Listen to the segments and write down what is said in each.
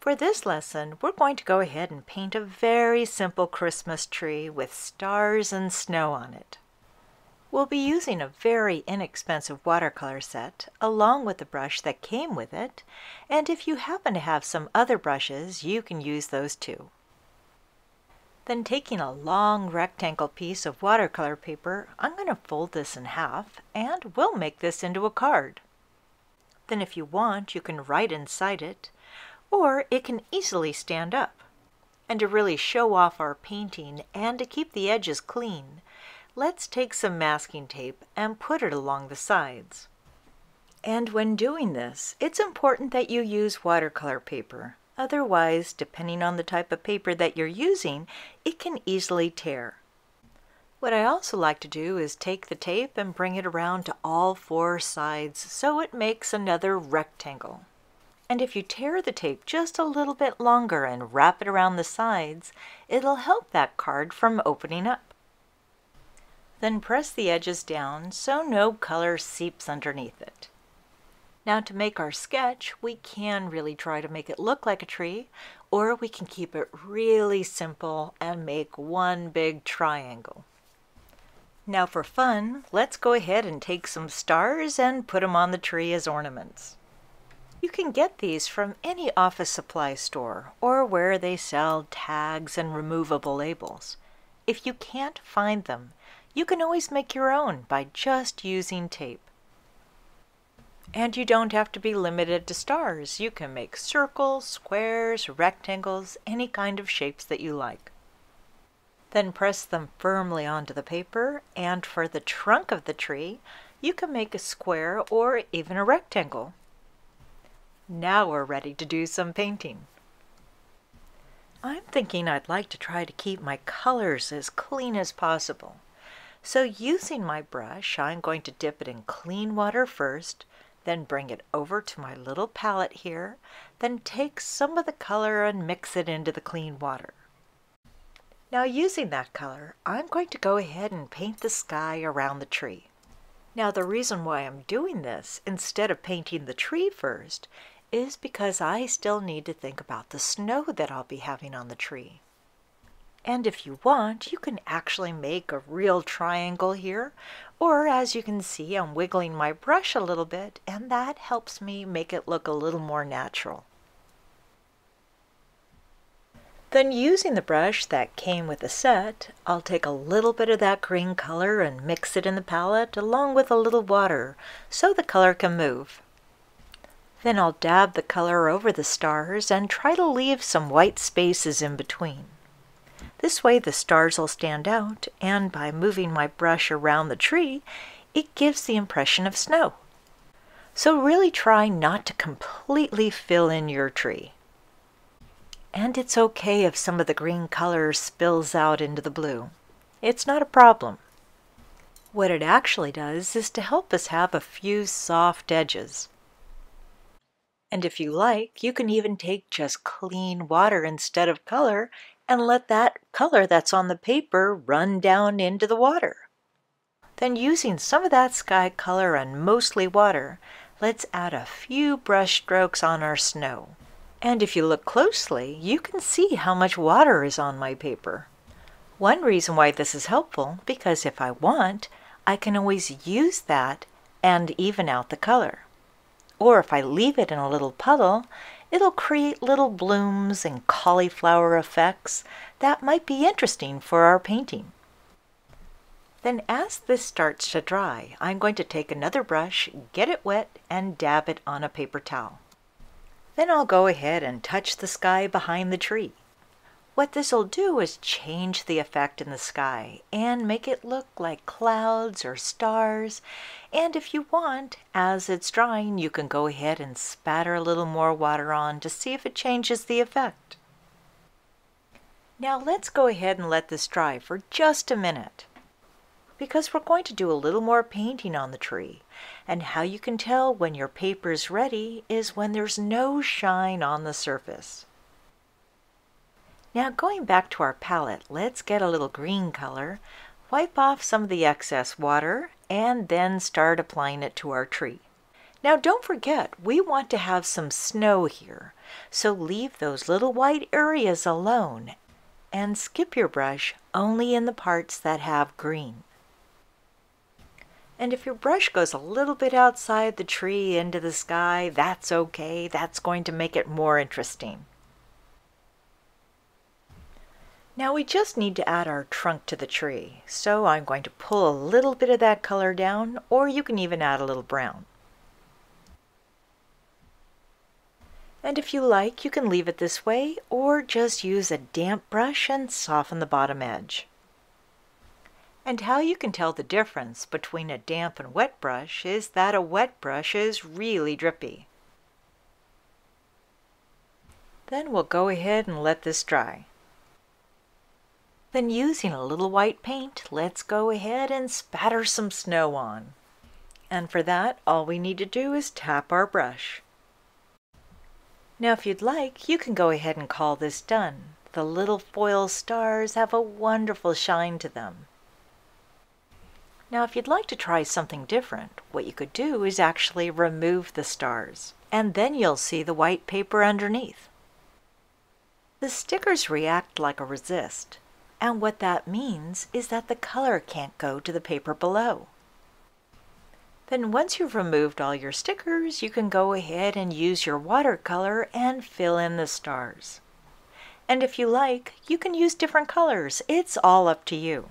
For this lesson, we're going to go ahead and paint a very simple Christmas tree with stars and snow on it. We'll be using a very inexpensive watercolor set along with the brush that came with it, and if you happen to have some other brushes, you can use those too. Then taking a long rectangle piece of watercolor paper, I'm going to fold this in half and we'll make this into a card. Then if you want, you can write inside it, or it can easily stand up. And to really show off our painting and to keep the edges clean, let's take some masking tape and put it along the sides. And when doing this, it's important that you use watercolor paper. Otherwise, depending on the type of paper that you're using, it can easily tear. What I also like to do is take the tape and bring it around to all four sides so it makes another rectangle. And if you tear the tape just a little bit longer and wrap it around the sides, it'll help that card from opening up. Then press the edges down so no color seeps underneath it. Now to make our sketch, we can really try to make it look like a tree, or we can keep it really simple and make one big triangle. Now for fun, let's go ahead and take some stars and put them on the tree as ornaments. You can get these from any office supply store or where they sell tags and removable labels. If you can't find them, you can always make your own by just using tape. And you don't have to be limited to stars. You can make circles, squares, rectangles, any kind of shapes that you like. Then press them firmly onto the paper, and for the trunk of the tree, you can make a square or even a rectangle. Now we're ready to do some painting. I'm thinking I'd like to try to keep my colors as clean as possible. So using my brush, I'm going to dip it in clean water first, then bring it over to my little palette here, then take some of the color and mix it into the clean water. Now using that color, I'm going to go ahead and paint the sky around the tree. Now the reason why I'm doing this instead of painting the tree first is because I still need to think about the snow that I'll be having on the tree. And if you want, you can actually make a real triangle here, or as you can see, I'm wiggling my brush a little bit, and that helps me make it look a little more natural. Then using the brush that came with the set, I'll take a little bit of that green color and mix it in the palette along with a little water so the color can move. Then I'll dab the color over the stars and try to leave some white spaces in between. This way the stars will stand out, and by moving my brush around the tree, it gives the impression of snow. So really try not to completely fill in your tree. And it's okay if some of the green color spills out into the blue. It's not a problem. What it actually does is to help us have a few soft edges. And if you like, you can even take just clean water instead of color and let that color that's on the paper run down into the water. Then using some of that sky color and mostly water, let's add a few brush strokes on our snow. And if you look closely, you can see how much water is on my paper. One reason why this is helpful, because if I want, I can always use that and even out the color. Or if I leave it in a little puddle, it'll create little blooms and cauliflower effects that might be interesting for our painting. Then as this starts to dry, I'm going to take another brush, get it wet, and dab it on a paper towel. Then I'll go ahead and touch the sky behind the tree. What this will do is change the effect in the sky and make it look like clouds or stars. And if you want, as it's drying, you can go ahead and spatter a little more water on to see if it changes the effect. Now let's go ahead and let this dry for just a minute, because we're going to do a little more painting on the tree. And how you can tell when your paper's ready is when there's no shine on the surface. Now going back to our palette, let's get a little green color, wipe off some of the excess water, and then start applying it to our tree. Now don't forget, we want to have some snow here. so leave those little white areas alone and skip your brush only in the parts that have green. And if your brush goes a little bit outside the tree into the sky, that's okay. That's going to make it more interesting. Now we just need to add our trunk to the tree, so I'm going to pull a little bit of that color down, or you can even add a little brown. And if you like, you can leave it this way, or just use a damp brush and soften the bottom edge. And how you can tell the difference between a damp and wet brush is that a wet brush is really drippy. Then we'll go ahead and let this dry. Then using a little white paint, let's go ahead and spatter some snow on. And for that, all we need to do is tap our brush. Now if you'd like, you can go ahead and call this done. The little foil stars have a wonderful shine to them. Now if you'd like to try something different, what you could do is actually remove the stars, and then you'll see the white paper underneath. The stickers react like a resist, and what that means is that the color can't go to the paper below. Then once you've removed all your stickers, you can go ahead and use your watercolor and fill in the stars. And if you like, you can use different colors. It's all up to you.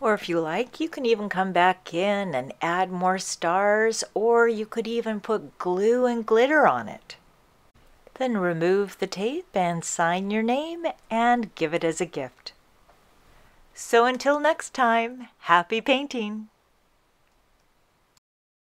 Or if you like, you can even come back in and add more stars, or you could even put glue and glitter on it. Then remove the tape and sign your name and give it as a gift. So until next time, happy painting!